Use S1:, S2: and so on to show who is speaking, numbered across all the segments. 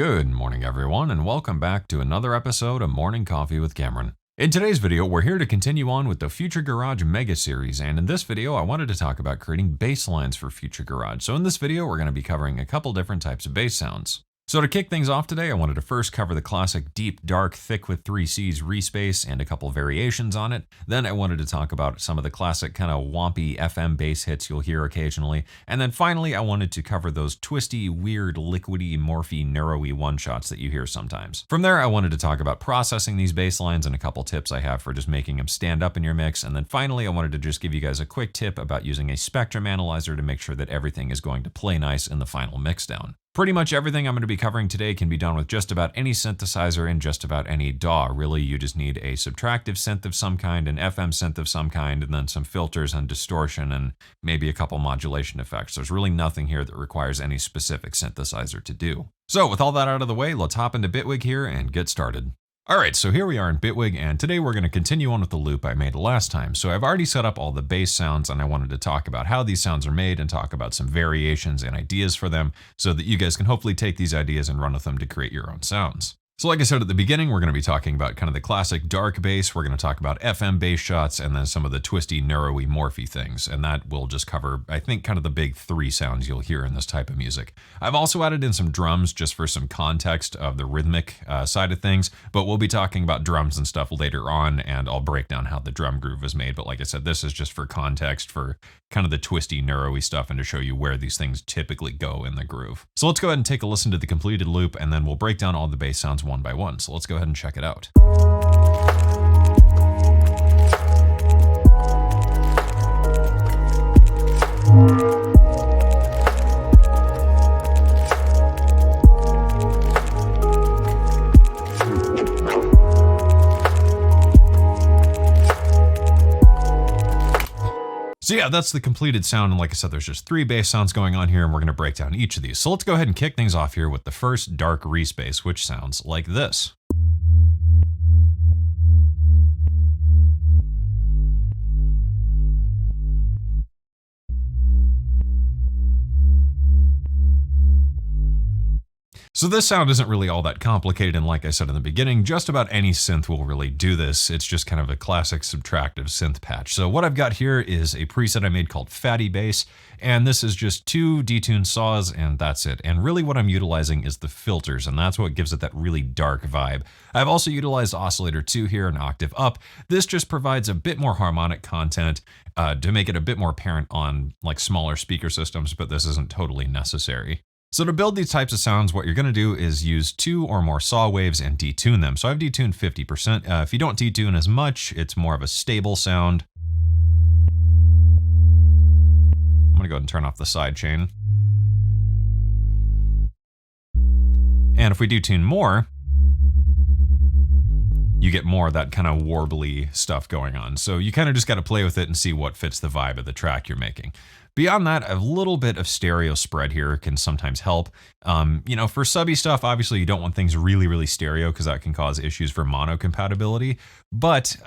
S1: Good morning everyone, and welcome back to another episode of Morning Coffee with Cameron. In today's video, we're here to continue on with the Future Garage Mega Series, and in this video I wanted to talk about creating bass lines for Future Garage. So in this video we're going to be covering a couple different types of bass sounds. So to kick things off today, I wanted to first cover the classic deep, dark, thick with 3 C's reese bass and a couple variations on it. Then I wanted to talk about some of the classic kind of wompy FM bass hits you'll hear occasionally. And then finally, I wanted to cover those twisty, weird, liquidy, morphy, neuro-y one-shots that you hear sometimes. From there, I wanted to talk about processing these bass lines and a couple tips I have for just making them stand up in your mix. And then finally, I wanted to just give you guys a quick tip about using a spectrum analyzer to make sure that everything is going to play nice in the final mixdown. Pretty much everything I'm going to be covering today can be done with just about any synthesizer and just about any DAW. Really, you just need a subtractive synth of some kind, an FM synth of some kind, and then some filters and distortion and maybe a couple modulation effects. There's really nothing here that requires any specific synthesizer to do. So with all that out of the way, let's hop into Bitwig here and get started. Alright, so here we are in Bitwig, and today we're going to continue on with the loop I made last time. So I've already set up all the bass sounds, and I wanted to talk about how these sounds are made and talk about some variations and ideas for them so that you guys can hopefully take these ideas and run with them to create your own sounds. So like I said at the beginning, we're going to be talking about kind of the classic dark bass, we're going to talk about FM bass shots, and then some of the twisty, neuro-y, morphy things. And that will just cover, I think, kind of the big 3 sounds you'll hear in this type of music. I've also added in some drums just for some context of the rhythmic side of things, but we'll be talking about drums and stuff later on, and I'll break down how the drum groove is made. But like I said, this is just for context for kind of the twisty, neuro-y stuff and to show you where these things typically go in the groove. So let's go ahead and take a listen to the completed loop, and then we'll break down all the bass sounds one by one. So let's go ahead and check it out. So yeah, that's the completed sound, and like I said, there's just 3 bass sounds going on here, and we're going to break down each of these. So let's go ahead and kick things off here with the first dark reese bass, which sounds like this. So this sound isn't really all that complicated, and like I said in the beginning, just about any synth will really do this. It's just kind of a classic subtractive synth patch. So what I've got here is a preset I made called Fatty Bass, and this is just 2 detuned saws, and that's it. And really what I'm utilizing is the filters, and that's what gives it that really dark vibe. I've also utilized Oscillator 2 here, an octave up. This just provides a bit more harmonic content to make it a bit more apparent on like smaller speaker systems, but this isn't totally necessary. So to build these types of sounds, what you're going to do is use 2 or more saw waves and detune them. So I've detuned 50%. If you don't detune as much, it's more of a stable sound. I'm going to go ahead and turn off the sidechain. And if we detune more, you get more of that kind of warbly stuff going on. So you kind of just got to play with it and see what fits the vibe of the track you're making. Beyond that, a little bit of stereo spread here can sometimes help. You know, for subby stuff, obviously you don't want things really, really stereo because that can cause issues for mono compatibility. But,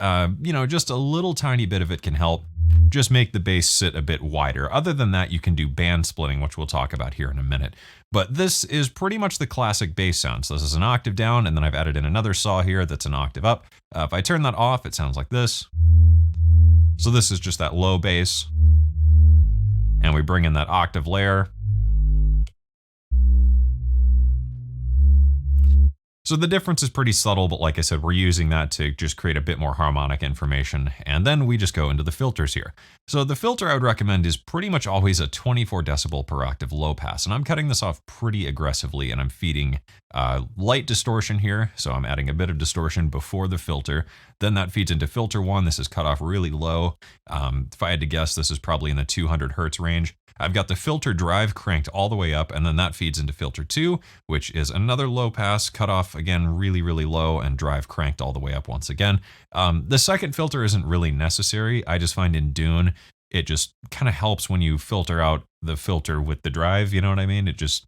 S1: you know, just a little tiny bit of it can help just make the bass sit a bit wider. Other than that, you can do band splitting, which we'll talk about here in a minute. But this is pretty much the classic bass sound. So this is an octave down, and then I've added in another saw here that's an octave up. If I turn that off, it sounds like this. So this is just that low bass. And we bring in that octave layer. So the difference is pretty subtle, but like I said, we're using that to just create a bit more harmonic information. And then we just go into the filters here. So the filter I would recommend is pretty much always a 24 decibel per octave low pass. And I'm cutting this off pretty aggressively, and I'm feeding light distortion here. So I'm adding a bit of distortion before the filter. Then that feeds into filter 1. This is cut off really low. If I had to guess, this is probably in the 200 hertz range. I've got the filter drive cranked all the way up, and then that feeds into filter 2, which is another low pass, cut off again really, really low, and drive cranked all the way up once again. The second filter isn't really necessary. I just find in Dune, it just kind of helps when you filter out the filter with the drive, you know what I mean? It just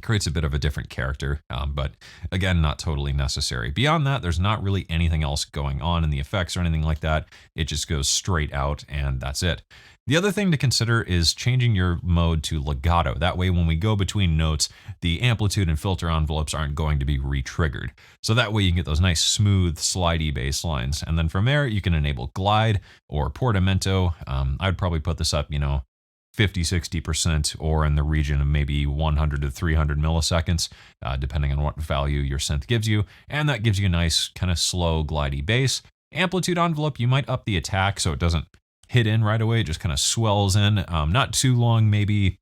S1: creates a bit of a different character, but again, not totally necessary. Beyond that, there's not really anything else going on in the effects or anything like that. It just goes straight out, and that's it. The other thing to consider is changing your mode to legato. That way when we go between notes, the amplitude and filter envelopes aren't going to be re-triggered. So that way you can get those nice smooth, slidey bass lines. And then from there, you can enable glide or portamento. I'd probably put this up, 50, 60%, or in the region of maybe 100 to 300 milliseconds, depending on what value your synth gives you. And that gives you a nice kind of slow, glidey bass. Amplitude envelope, you might up the attack so it doesn't hit in right away, it just kind of swells in. Not too long, maybe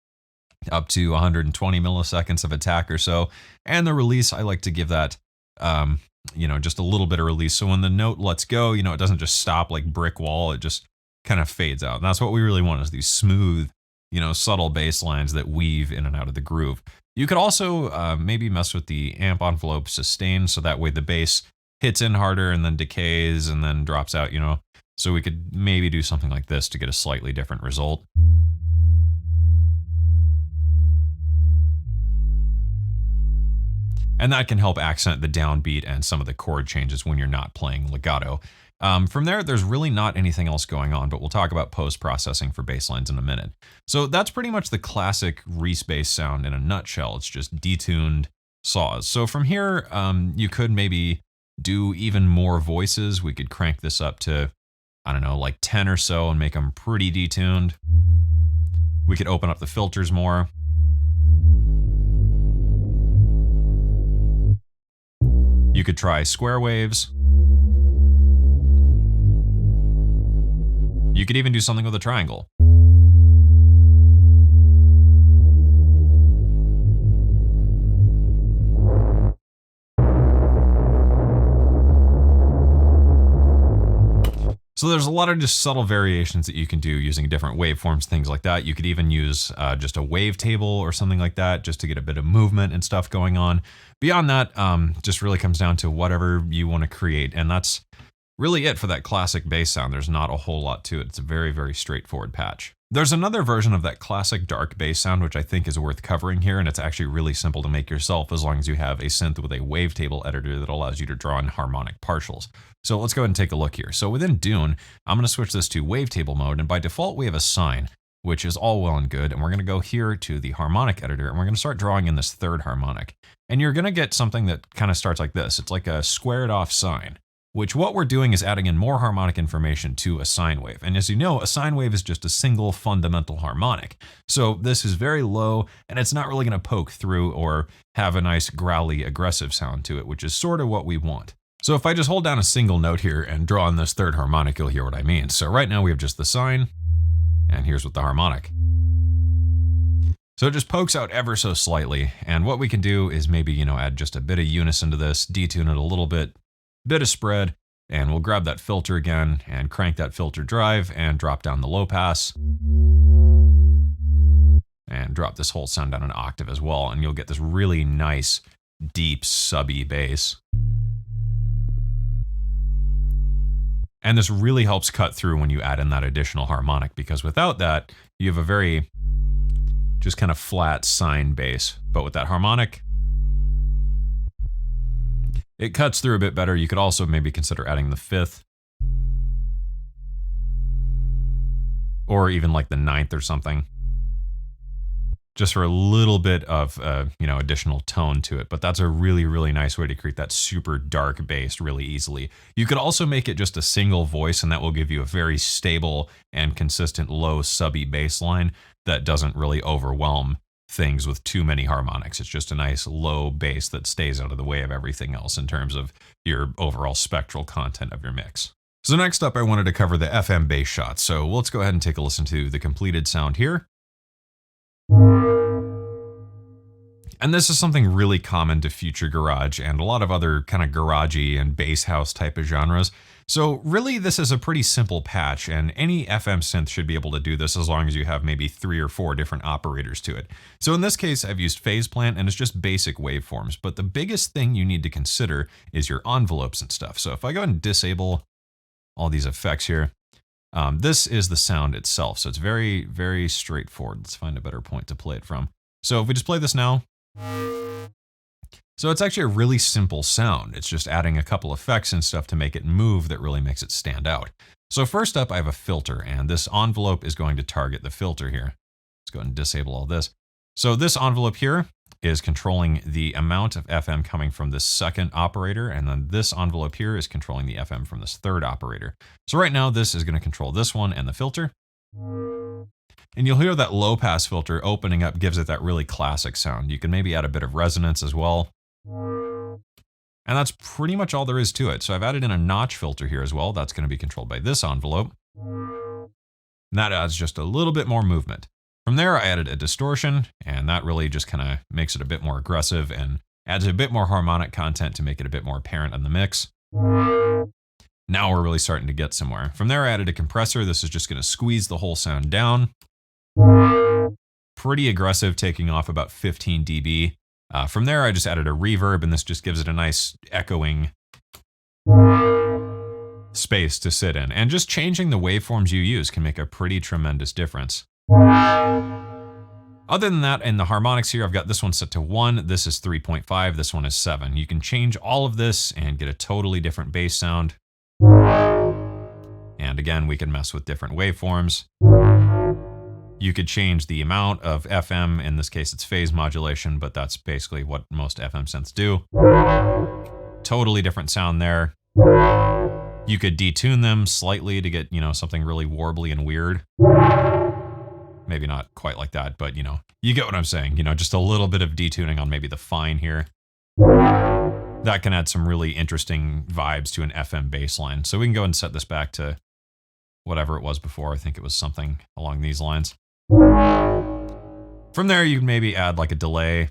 S1: up to 120 milliseconds of attack or so. And the release, I like to give that, just a little bit of release. So when the note lets go, it doesn't just stop like brick wall, it just kind of fades out. And that's what we really want, is these smooth, subtle bass lines that weave in and out of the groove. You could also maybe mess with the amp envelope sustain, so that way the bass hits in harder and then decays and then drops out, So we could maybe do something like this to get a slightly different result. And that can help accent the downbeat and some of the chord changes when you're not playing legato. From there, there's really not anything else going on, but we'll talk about post-processing for bass lines in a minute. So that's pretty much the classic Reese bass sound in a nutshell. It's just detuned saws. So from here, you could maybe do even more voices. We could crank this up to, I don't know, like 10 or so and make them pretty detuned. We could open up the filters more. You could try square waves. You could even do something with a triangle. So there's a lot of just subtle variations that you can do using different waveforms, things like that. You could even use just a wavetable or something like that, just to get a bit of movement and stuff going on. Beyond that, just really comes down to whatever you want to create. And that's really it for that classic bass sound. There's not a whole lot to it. It's a very, very straightforward patch. There's another version of that classic dark bass sound, which I think is worth covering here, and it's actually really simple to make yourself as long as you have a synth with a wavetable editor that allows you to draw in harmonic partials. So let's go ahead and take a look here. So within Dune, I'm going to switch this to wavetable mode, and by default we have a sine, which is all well and good, and we're going to go here to the harmonic editor, and we're going to start drawing in this third harmonic. And you're going to get something that kind of starts like this. It's like a squared off sine, which what we're doing is adding in more harmonic information to a sine wave. And as you know, a sine wave is just a single fundamental harmonic. So this is very low, and it's not really going to poke through or have a nice growly aggressive sound to it, which is sort of what we want. So if I just hold down a single note here and draw in this third harmonic, you'll hear what I mean. So right now we have just the sine, and here's with the harmonic. So it just pokes out ever so slightly, and what we can do is maybe, add just a bit of unison to this, detune it a little bit of spread, and we'll grab that filter again and crank that filter drive and drop down the low pass and drop this whole sound down an octave as well, and you'll get this really nice, deep, subby bass. And this really helps cut through when you add in that additional harmonic, because without that, you have a very just kind of flat sine bass. But with that harmonic, it cuts through a bit better. You could also maybe consider adding the fifth, or even like the ninth or something, just for a little bit of additional tone to it. But that's a really, really nice way to create that super dark bass really easily. You could also make it just a single voice, and that will give you a very stable and consistent low subby bass line that doesn't really overwhelm things with too many harmonics. It's just a nice low bass that stays out of the way of everything else in terms of your overall spectral content of your mix. So next up, I wanted to cover the FM bass shots. So let's go ahead and take a listen to the completed sound here. And this is something really common to future garage and a lot of other kind of garagey and bass house type of genres. So really this is a pretty simple patch, and any FM synth should be able to do this as long as you have maybe 3 or 4 different operators to it. So in this case, I've used phase plant, and it's just basic waveforms, but the biggest thing you need to consider is your envelopes and stuff. So if I go ahead and disable all these effects here, this is the sound itself. So it's very, very straightforward. Let's find a better point to play it from. So if we just play this now, So it's actually a really simple sound. It's just adding a couple effects and stuff to make it move that really makes it stand out. So first up, I have a filter, and this envelope is going to target the filter here. Let's go ahead and disable all this. So this envelope here is controlling the amount of FM coming from this second operator, and then this envelope here is controlling the FM from this third operator. So right now, this is going to control this one and the filter. And you'll hear that low pass filter opening up gives it that really classic sound. You can maybe add a bit of resonance as well. And that's pretty much all there is to it. So I've added in a notch filter here as well. That's going to be controlled by this envelope. And that adds just a little bit more movement. From there, I added a distortion, and that really just kind of makes it a bit more aggressive and adds a bit more harmonic content to make it a bit more apparent in the mix. Now we're really starting to get somewhere. From there, I added a compressor. This is just going to squeeze the whole sound down. Pretty aggressive, taking off about 15 dB. From there, I just added a reverb, and this just gives it a nice echoing space to sit in. And just changing the waveforms you use can make a pretty tremendous difference. Other than that, in the harmonics here, I've got this one set to 1, this is 3.5, this one is 7. You can change all of this and get a totally different bass sound. And again, we can mess with different waveforms. You could change the amount of FM, in this case it's phase modulation, but that's basically what most FM synths do. Totally different sound there. You could detune them slightly to get, something really warbly and weird. Maybe not quite like that, but you get what I'm saying. Just a little bit of detuning on maybe the fine here. That can add some really interesting vibes to an FM bass line. So we can go and set this back to whatever it was before. I think it was something along these lines. From there, you can maybe add like a delay.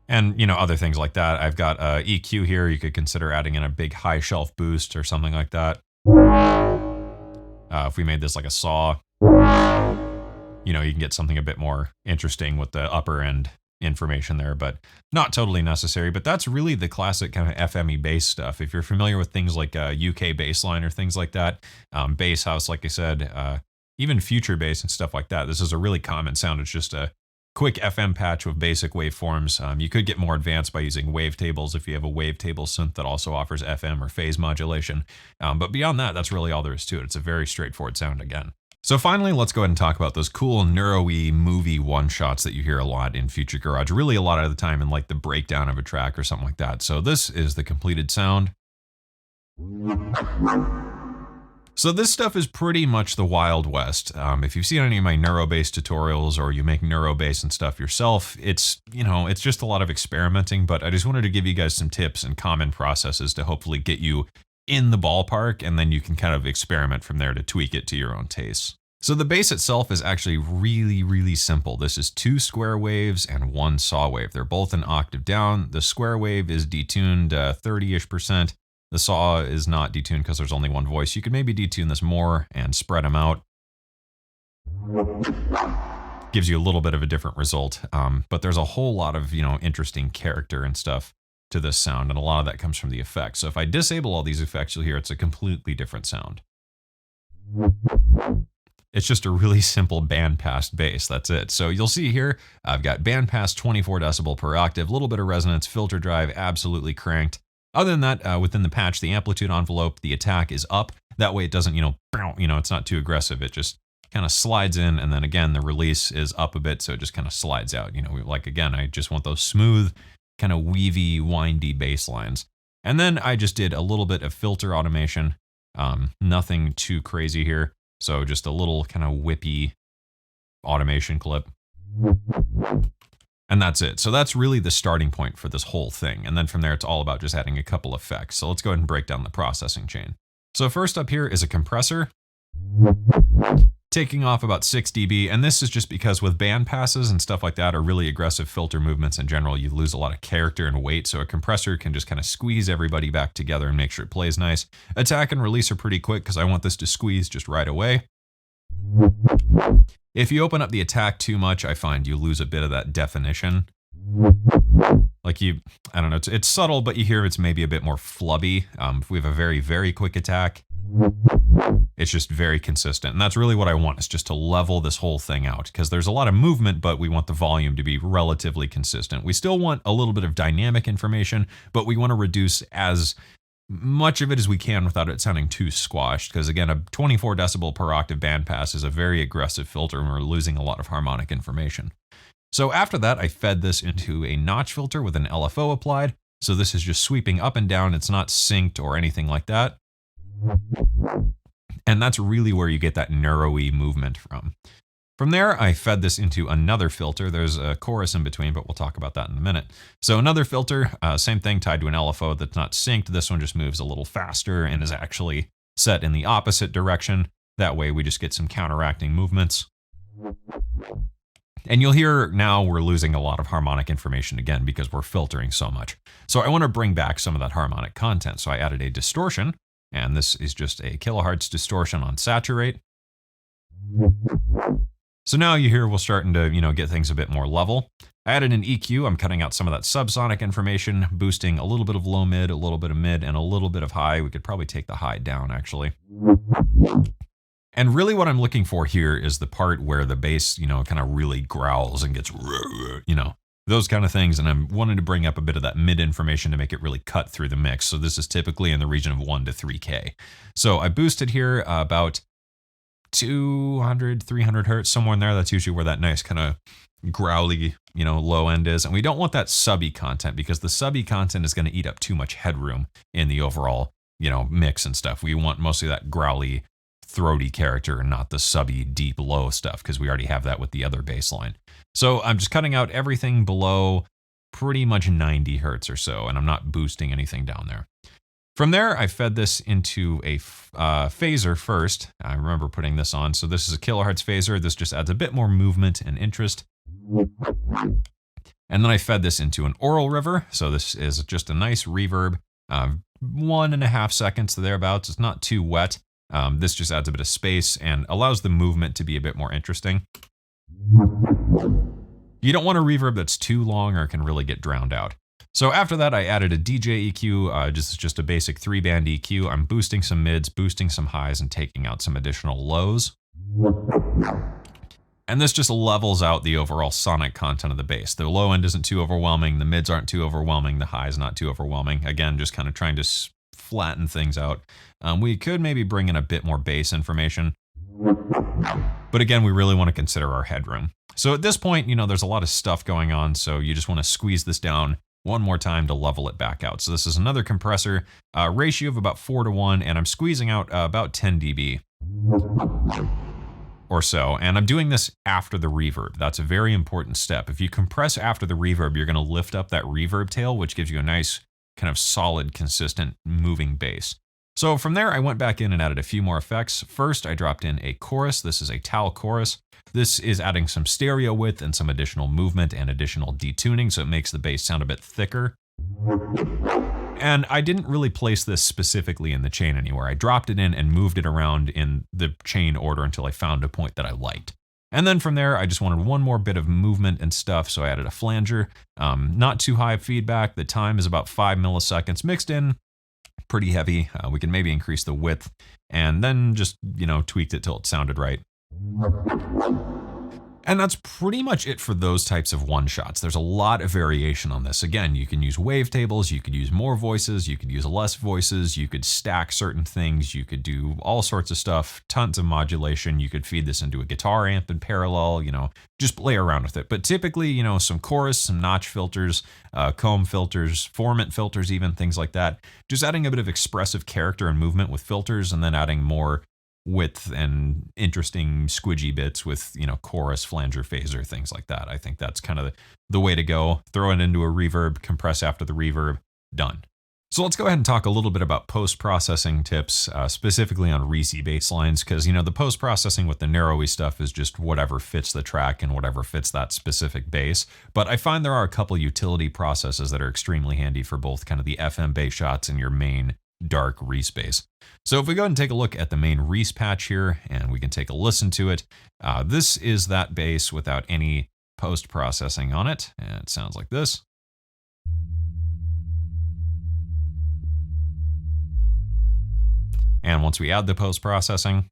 S1: And, other things like that. I've got EQ here. You could consider adding in a big high shelf boost or something like that. If we made this like a saw, you can get something a bit more interesting with the upper end information there, but not totally necessary. But that's really the classic kind of FME bass stuff. If you're familiar with things like UK bassline or things like that, bass house, like I said, even future bass and stuff like that, this is a really common sound. It's just a quick FM patch with basic waveforms. You could get more advanced by using wavetables if you have a wavetable synth that also offers FM or phase modulation. But beyond that, that's really all there is to it. It's a very straightforward sound again. So finally, let's go ahead and talk about those cool neuro-y movie one-shots that you hear a lot in Future Garage, really a lot of the time in like the breakdown of a track or something like that. So this is the completed sound. So this stuff is pretty much the Wild West. If you've seen any of my neuro bass tutorials or you make neuro bass and stuff yourself, it's just a lot of experimenting, but I just wanted to give you guys some tips and common processes to hopefully get you in the ballpark, and then you can kind of experiment from there to tweak it to your own taste. So the bass itself is actually really, really simple. This is 2 square waves and 1 saw wave. They're both an octave down. The square wave is detuned 30-ish%. The saw is not detuned because there's only one voice. You could maybe detune this more and spread them out. Gives you a little bit of a different result, but there's a whole lot of interesting character and stuff to this sound, and a lot of that comes from the effects. So if I disable all these effects, you'll hear it's a completely different sound. It's just a really simple bandpass bass, that's it. So you'll see here, I've got bandpass 24 decibel per octave, a little bit of resonance, filter drive absolutely cranked. Other than that, within the patch, the amplitude envelope, the attack is up. That way it doesn't, it's not too aggressive. It just kind of slides in, and then again, the release is up a bit, so it just kind of slides out. Like again, I just want those smooth, kind of weavy, windy bass lines. And then I just did a little bit of filter automation, nothing too crazy here. So just a little kind of whippy automation clip. And that's it. So that's really the starting point for this whole thing. And then from there, it's all about just adding a couple effects. So let's go ahead and break down the processing chain. So first up here is a compressor, taking off about 6 dB. And this is just because with band passes and stuff like that, or really aggressive filter movements in general, you lose a lot of character and weight. So a compressor can just kind of squeeze everybody back together and make sure it plays nice. Attack and release are pretty quick because I want this to squeeze just right away. If you open up the attack too much, I find you lose a bit of that definition. Like I don't know, it's subtle, but you hear it's maybe a bit more flubby. If we have a very, very quick attack, It's just very consistent. And that's really what I want, is just to level this whole thing out, because there's a lot of movement, but we want the volume to be relatively consistent. We still want a little bit of dynamic information, but we want to reduce as much of it as we can without it sounding too squashed, because again, a 24 decibel per octave bandpass is a very aggressive filter and we're losing a lot of harmonic information. So after that, I fed this into a notch filter with an LFO applied. So this is just sweeping up and down. It's not synced or anything like that. And that's really where you get that neuro-y movement from. From there, I fed this into another filter. There's a chorus in between, but we'll talk about that in a minute. So another filter, same thing, tied to an LFO that's not synced. This one just moves a little faster and is actually set in the opposite direction. That way we just get some counteracting movements. And you'll hear now we're losing a lot of harmonic information again because we're filtering so much. So I want to bring back some of that harmonic content. So I added a distortion, and this is just a kilohertz distortion on saturate. So now you hear we're starting to, get things a bit more level. I added an EQ. I'm cutting out some of that subsonic information, boosting a little bit of low mid, a little bit of mid, and a little bit of high. We could probably take the high down, actually. And really what I'm looking for here is the part where the bass, kind of really growls and gets, those kind of things. And I'm wanting to bring up a bit of that mid information to make it really cut through the mix. So this is typically in the region of 1 to 3K. So I boosted here about 200, 300 hertz, somewhere in there. That's usually where that nice kind of growly, low end is. And we don't want that subby content, because the subby content is going to eat up too much headroom in the overall, mix and stuff. We want mostly that growly, throaty character and not the subby, deep, low stuff, because we already have that with the other bass line. So I'm just cutting out everything below pretty much 90 hertz or so, and I'm not boosting anything down there. From there, I fed this into a phaser first. I remember putting this on. So this is a kilohertz phaser. This just adds a bit more movement and interest. And then I fed this into an oral river. So this is just a nice reverb, 1.5 seconds to thereabouts. It's not too wet. This just adds a bit of space and allows the movement to be a bit more interesting. You don't want a reverb that's too long or it can really get drowned out. So after that, I added a DJ EQ, just a basic 3-band EQ. I'm boosting some mids, boosting some highs, and taking out some additional lows. And this just levels out the overall sonic content of the bass. The low end isn't too overwhelming, the mids aren't too overwhelming, the highs not too overwhelming. Again, just kind of trying to flatten things out. We could maybe bring in a bit more bass information. But again, we really want to consider our headroom. So at this point, there's a lot of stuff going on, so you just want to squeeze this down one more time to level it back out. So this is another compressor, ratio of about 4:1, and I'm squeezing out about 10 dB or so. And I'm doing this after the reverb. That's a very important step. If you compress after the reverb, you're going to lift up that reverb tail, which gives you a nice kind of solid, consistent moving bass. So from there, I went back in and added a few more effects. First, I dropped in a chorus. This is a tal chorus. This is adding some stereo width and some additional movement and additional detuning, so it makes the bass sound a bit thicker. And I didn't really place this specifically in the chain anywhere. I dropped it in and moved it around in the chain order until I found a point that I liked. And then from there, I just wanted one more bit of movement and stuff, so I added a flanger. Not too high feedback. The time is about 5 milliseconds mixed in. Pretty heavy. We can maybe increase the width and then just, tweaked it till it sounded right. And that's pretty much it for those types of one-shots. There's a lot of variation on this. Again, you can use wavetables, you could use more voices, you could use less voices, you could stack certain things, you could do all sorts of stuff, tons of modulation. You could feed this into a guitar amp in parallel, just play around with it. But typically, some chorus, some notch filters, comb filters, formant filters, even things like that. Just adding a bit of expressive character and movement with filters, and then adding more width and interesting squidgy bits with, chorus, flanger, phaser, things like that. I think that's kind of the way to go. Throw it into a reverb, compress after the reverb, done. So let's go ahead and talk a little bit about post-processing tips, specifically on reese bass lines, because, the post-processing with the neuro-y stuff is just whatever fits the track and whatever fits that specific bass. But I find there are a couple utility processes that are extremely handy for both kind of the FM bass shots and your main dark reese bass. So if we go ahead and take a look at the main reese patch here, and we can take a listen to it, this is that bass without any post-processing on it, and it sounds like this. And once we add the post-processing,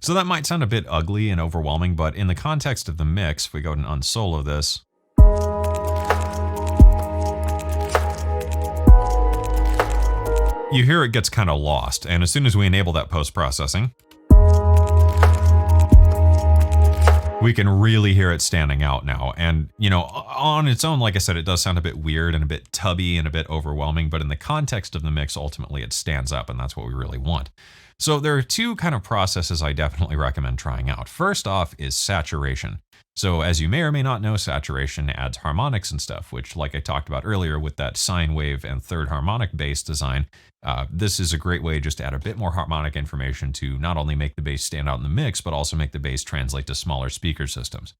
S1: so that might sound a bit ugly and overwhelming, but in the context of the mix, if we go ahead and unsolo this, you hear it gets kind of lost. And as soon as we enable that post-processing, we can really hear it standing out now. And, you know, on its own, like I said, it does sound a bit weird and a bit tubby and a bit overwhelming, but in the context of the mix, ultimately it stands up, and that's what we really want. So there are two kind of processes I definitely recommend trying out. First off is saturation. So as you may or may not know, saturation adds harmonics and stuff, which, like I talked about earlier with that sine wave and third harmonic bass design, this is a great way just to add a bit more harmonic information to not only make the bass stand out in the mix, but also make the bass translate to smaller speaker systems.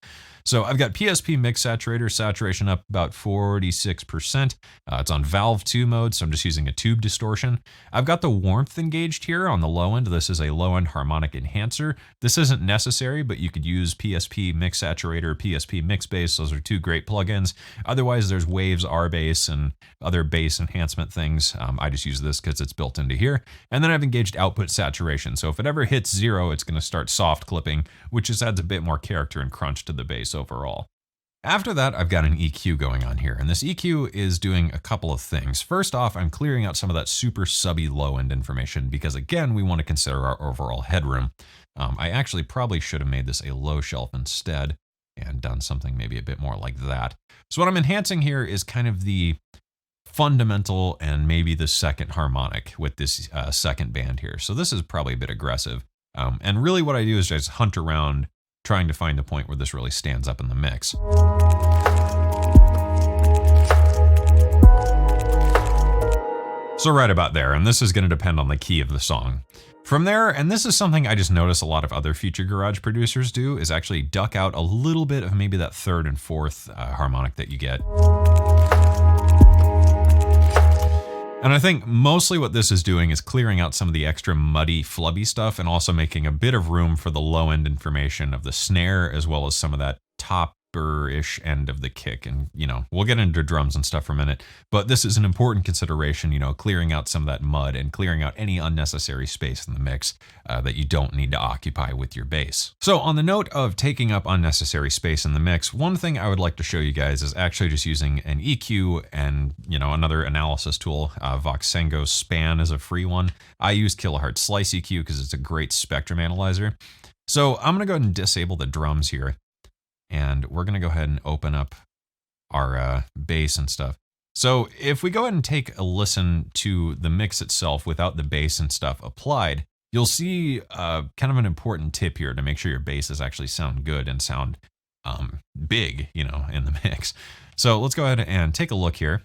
S1: So I've got PSP mix saturator, saturation up about 46%. It's on Valve 2 mode, so I'm just using a tube distortion. I've got the warmth engaged here on the low end. This is a low end harmonic enhancer. This isn't necessary, but you could use PSP mix saturator, PSP mix bass. Those are two great plugins. Otherwise, there's Waves, R-Bass, and other bass enhancement things. I just use this because it's built into here. And then I've engaged output saturation. So if it ever hits 0, it's going to start soft clipping, which just adds a bit more character and crunch to the bass overall. After that, I've got an EQ going on here, and this EQ is doing a couple of things. First off, I'm clearing out some of that super subby low-end information because, again, we want to consider our overall headroom. I actually probably should have made this a low shelf instead and done something maybe a bit more like that. So what I'm enhancing here is kind of the fundamental and maybe the second harmonic with this second band here. So this is probably a bit aggressive. And really what I do is just hunt around trying to find the point where this really stands up in the mix. So right about there, and this is going to depend on the key of the song. From there, and this is something I just notice a lot of other Future Garage producers do, is actually duck out a little bit of maybe that third and fourth harmonic that you get. And I think mostly what this is doing is clearing out some of the extra muddy, flubby stuff and also making a bit of room for the low-end information of the snare as well as some of that topper-ish end of the kick. And, you know, we'll get into drums and stuff for a minute, but this is an important consideration, you know, clearing out some of that mud and clearing out any unnecessary space in the mix that you don't need to occupy with your bass. So on the note of taking up unnecessary space in the mix, one thing I would like to show you guys is actually just using an EQ and, you know, another analysis tool. Voxengo Span is a free one. I use Kilohertz Slice EQ because it's a great spectrum analyzer. So I'm gonna go ahead and disable the drums here. And we're gonna go ahead and open up our bass and stuff. So if we go ahead and take a listen to the mix itself without the bass and stuff applied, you'll see kind of an important tip here to make sure your basses actually sound good and sound big, you know, in the mix. So let's go ahead and take a look here.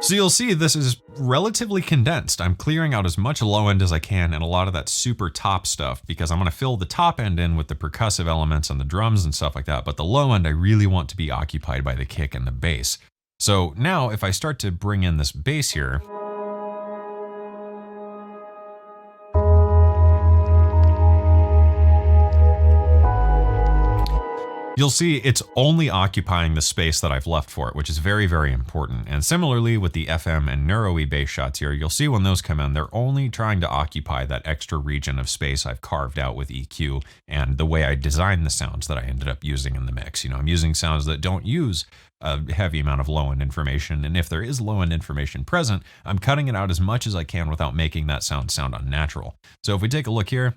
S1: So you'll see this is relatively condensed. I'm clearing out as much low end as I can and a lot of that super top stuff because I'm gonna fill the top end in with the percussive elements and the drums and stuff like that. But the low end, I really want to be occupied by the kick and the bass. So now if I start to bring in this bass here, you'll see it's only occupying the space that I've left for it, which is very, very important. And similarly with the FM and neuro-y bass shots here, you'll see when those come in, they're only trying to occupy that extra region of space I've carved out with EQ and the way I designed the sounds that I ended up using in the mix. You know, I'm using sounds that don't use a heavy amount of low-end information. And if there is low-end information present, I'm cutting it out as much as I can without making that sound unnatural. So if we take a look here,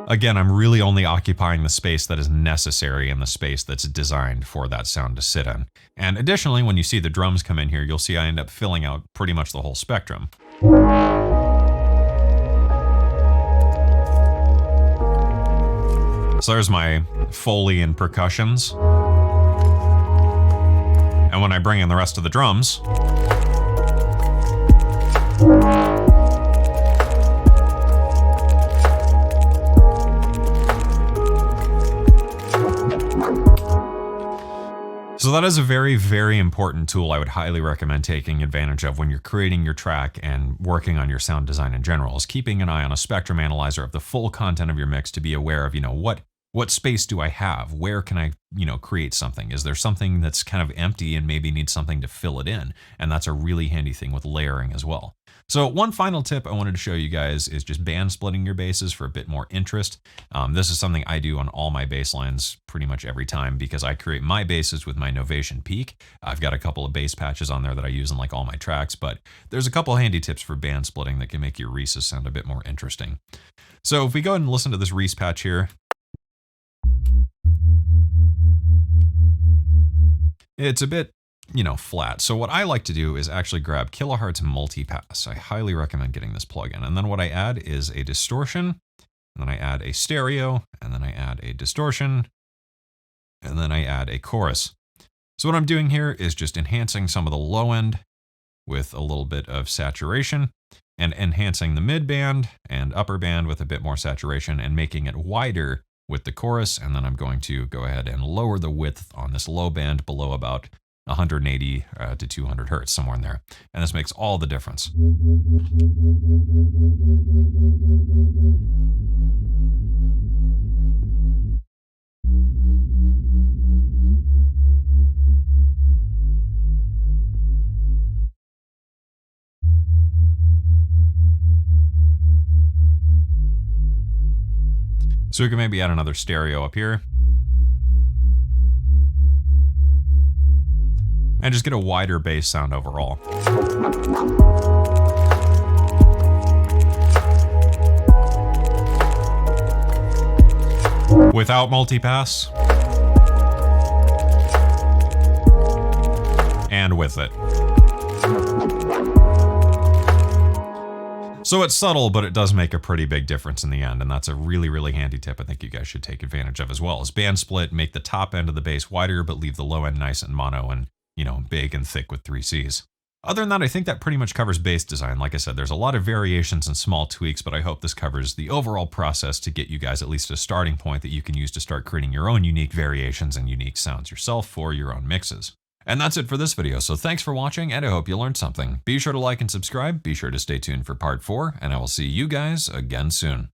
S1: again, I'm really only occupying the space that is necessary and the space that's designed for that sound to sit in. And additionally, when you see the drums come in here, you'll see I end up filling out pretty much the whole spectrum. So there's my Foley and percussions. And when I bring in the rest of the drums, so So that is a very, very important tool I would highly recommend taking advantage of when you're creating your track and working on your sound design in general, is keeping an eye on a spectrum analyzer of the full content of your mix to be aware of, what space do I have? Where can I, create something? Is there something that's kind of empty and maybe needs something to fill it in? And that's a really handy thing with layering as well. So one final tip I wanted to show you guys is just band splitting your basses for a bit more interest. This is something I do on all my bass lines pretty much every time because I create my basses with my Novation Peak. I've got a couple of bass patches on there that I use in like all my tracks, but there's a couple handy tips for band splitting that can make your reeses sound a bit more interesting. So if we go ahead and listen to this reese patch here, it's a bit flat. So what I like to do is actually grab Kiloheart's Multipass. I highly recommend getting this plugin. And then what I add is a distortion, and then I add a stereo, and then I add a distortion, and then I add a chorus. So what I'm doing here is just enhancing some of the low end with a little bit of saturation, and enhancing the mid band and upper band with a bit more saturation, and making it wider with the chorus. And then I'm going to go ahead and lower the width on this low band below about 180 to 200 hertz, somewhere in there. And this makes all the difference. So we can maybe add another stereo up here. And just get a wider bass sound overall. Without multipass. And with it. So it's subtle, but it does make a pretty big difference in the end, and that's a really, really handy tip I think you guys should take advantage of as well. Is band split, make the top end of the bass wider, but leave the low end nice and mono and, big and thick with 3 Cs. Other than that, I think that pretty much covers bass design. Like I said, there's a lot of variations and small tweaks, but I hope this covers the overall process to get you guys at least a starting point that you can use to start creating your own unique variations and unique sounds yourself for your own mixes. And that's it for this video, so thanks for watching, and I hope you learned something. Be sure to like and subscribe, be sure to stay tuned for part 4, and I will see you guys again soon.